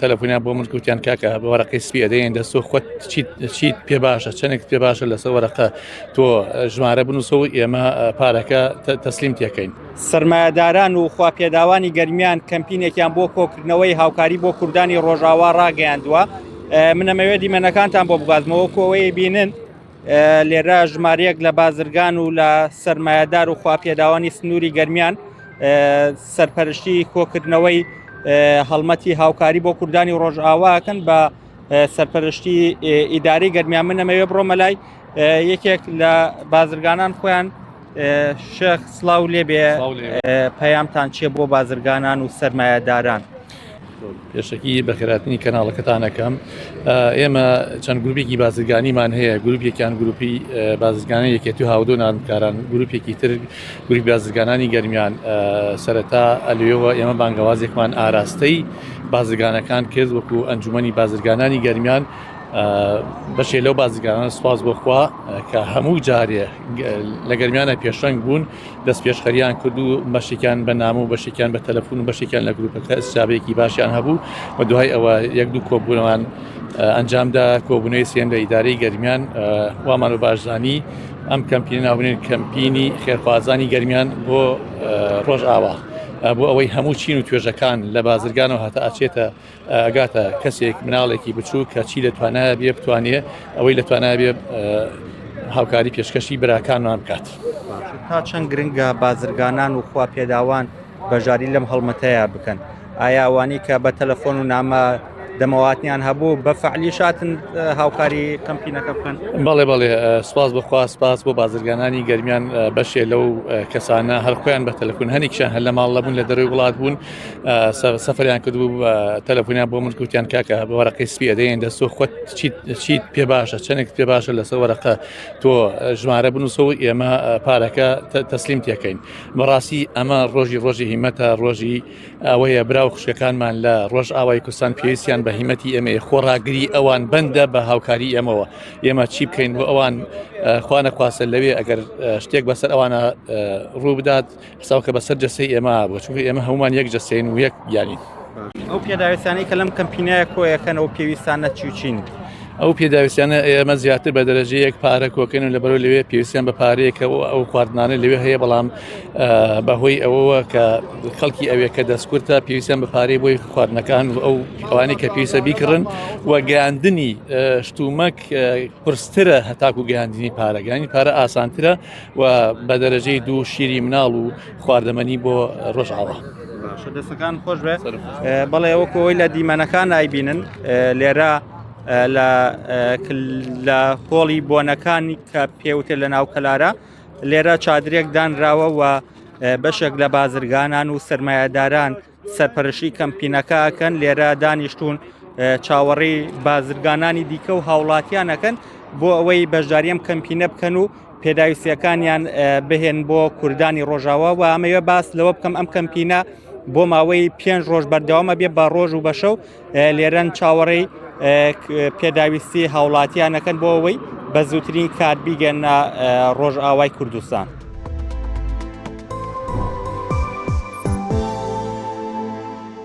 تەلەفۆنیان بۆ من گوتیان کاکە بە وەرەقەی سپی ئەدەین دەستۆ خۆت چیت پێ باشە چەندێک پێ باشە لەسەر وەرەقە تۆ ژمارە بنووسەوە ئێمە پارەکە تەسلیم تێکەین. سەرمایەداران و خواپێداوانی گەرمیان کەمپینێکیان بۆ کۆکردنەوەی هاوکاری بۆ کوردانی ڕۆژاوا ڕاگەیاندووە. من ئەمەوێت دیمەنەکانتان بۆ بگازمەوە کۆوەی بینن لێرە ژمارەیەک لە بازرگان و لە سەرمایەدار و خواپێداوانی سنووری گەرمیان سەرپەرشتی کۆکردنەوەی هەڵمەتی هاوکاری بۆ کوردانی ڕۆژئاواکەن بە سەرپەرشتی ئیداری گەرمیان. من ئەمەوێ بڕۆمە لای یەکێک لە بازرگانان خۆیان. شێخ سڵاو لێبێ، پەیامتان چیە بۆ بازرگانان و سەرمایەداران؟ پێشەکی بەخێراتنی کەناڵەکەتانەکەم. ئێمە چەند گروپێکی بازرگانیمان هەیە، گروپێکیان گروپی بازرگانان یەکێتی و هاودۆ نانکاران، گروپێکی تر گروپی بازرگانانی گەرمیان. سەرەتا ئەلوێەوە ئێمە بانگەوازێکمان ئاراستەی بازرگانەکان کرد وەکو ئەنجومەنی بازرگانانی گەرمیان. بەشێ لەو بازرگانان سوپاس بۆخوا کە هەموو جارێ لە گەرمیانە پێشەنگ بوون، دەست پێشخەریان کرد و بەشێکیان بە نامە و بەشێکیان بە تەلەفۆن و بەشێکیان لە گروپەکە ئەسترابەیەکی باشیان هەبوو و دوای ئەوە یەک دوو کۆبوونەوەیان ئەنجامدا. کۆبوونەوەی سێم لە ئیدارەی گەرمیان وامان و باشزانی ئەم کەمپینە ناوبنێن کەمپینی خێرخوازانی گەرمیان بۆ ڕۆژئاوا، بۆ ئەوەی هەموو چین و توێژەکان لە بازرگانەوە هەتا ئەچێتە ئەگاتە کەسێک مناڵێکی بچوو کە چی لە توانایە بێ بتوانێت ئەوەی لە توانایە بێ هاوکاری پێشکەشی براکانمان بکات. تا چەند گرنگە بازرگانان و خواپێداوان بەژاری لەم هەڵمەتەیە بکەن؟ ئایا ئەوانەی کە بە تەلەفۆن و نامە دەمەواتنیان هەبوو بە فەعلی شاتن هاوکاری کەمپینەکە بکەن؟ بەڵێ سپاس بخوا، سپاس بۆ بازرگانانی گەرمیان. بەشێ لەو کەسانە هەرخۆیان بە تەلەفۆن هەنێکیان هەر لە ماڵ لەبوون لە دەروی وڵات بوون، سەفەریان کردبوو تەلەفۆنیان بۆ من گوتیان کاکە بە وەرەقەی سپی ئەدەین دەستۆ خۆت چیت پێ باشە چەندێک پێ باشە لەسەر وەرەقە تۆ ژمارە بنووسەوە ئێمە پارەکە تەسلیم تێکەین. بەڕاستی ئەمە ڕۆژی هیمەتە، ڕۆژی ئەوەیە براو خوشکەکانمان لە ڕۆژئاوای کوردستان پێویستیان بە هیمەتی ئێمە خۆڕاگری ئەوان بەندە بە هاوکاری ئەمەوە. ئێمە چی بکەین بۆ ئەوان خوا نەخواسە لەوێ ئەگەر شتێک بەسەر ئەوانە ڕوو بدات حساوکە بەسەر جەستەی ئێمە بۆ، چونکە ئێمە هەمومان یەک جەستەین و یەک یانین. ئەو پێداویستانەی کە لەم کەمپینەیە کۆیەکەن ئەو پێویستانە چی و چین؟ ئەو پێداویستیانە ئێمە زیاتر بە دەرەجەیەک پارە کۆکەین و لەبەرەوە لەوێ پێویستیان بە پارەیەکەوە ئەو خواردنانە لەوێ هەیە، بەڵام بەهۆی ئەوەوە کە خەڵکی ئەوێ کە دەستکورتە پێویستیان بە پارەی بۆی خواردنەکان و ئەو ئەوانەی کە پێویستە بیکڕن و گەیاندنی شتومەک قورسترە هەتاکو گەیاندنی پارە. گەیاندنی پارە ئاسانترە و بە دەرەجەی دوو شیری مناڵ و خواردەمەنی بۆ ڕۆژئاوا. دەستەکان خۆش بێ. بەڵێ ئەوەکەوەی لە دیمەنەکان ئایبینن لێرە لە هۆڵی بۆنەکانی کە پێوتر لە ناو کەلارە لێرە چادرێک دانراوە و بەشێک لە بازرگانان و سەرمایەداران سەرپەرشتی کەمپینەکەکەن لێرە دانیشتون چاوەڕێی بازرگانانی دیکە و هاوڵاتیانەکەن بۆ ئەوەی بەشداریەم کەمپینە بکەن و پێداویستیەکانیان بهێن بۆ کوردانی ڕۆژاوا. و ئەمەوێ باس لەوە بکەم ئەم کەمپینە بۆ ماوەی 5 ڕۆژ بەردەوامە بێ بە ڕۆژ و بەشەو لێرەن چاوەڕێی پێداویستی هاوڵاتیانەکەن بۆ ئەوەی بە زووترین کات بیگەنە ڕۆژئاوای کوردستان.